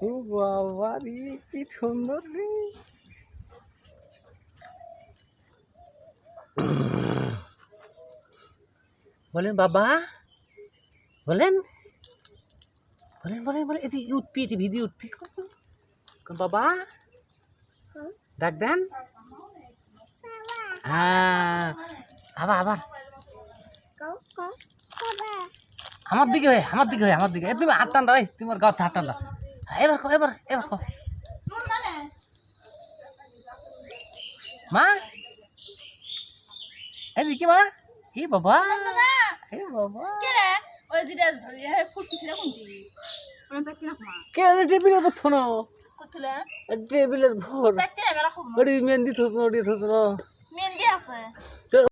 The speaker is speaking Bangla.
ও বাবা রে, কি সুন্দর রে। বলেন বাবা, বলেন বলেন বলেন বলেন, এটি উঠবি, এটি ভিডিও উঠবি। বাবা ডাক দেন। হ্যাঁ, আবার আবার আমার দিকে হয়ে, আমার দিকে হয়ে, আমার দিকে। তুমি হাত টান দাও, তোমার গাঁত হাত টান দাও। এবার কো, এবার এবার কো। মা এদিকে মা। এ বাবা, এ বাবা, কে টেবিলের উপর থনো, টেবিলের ভর। মেহেন্দি থস না, ওটি থস না।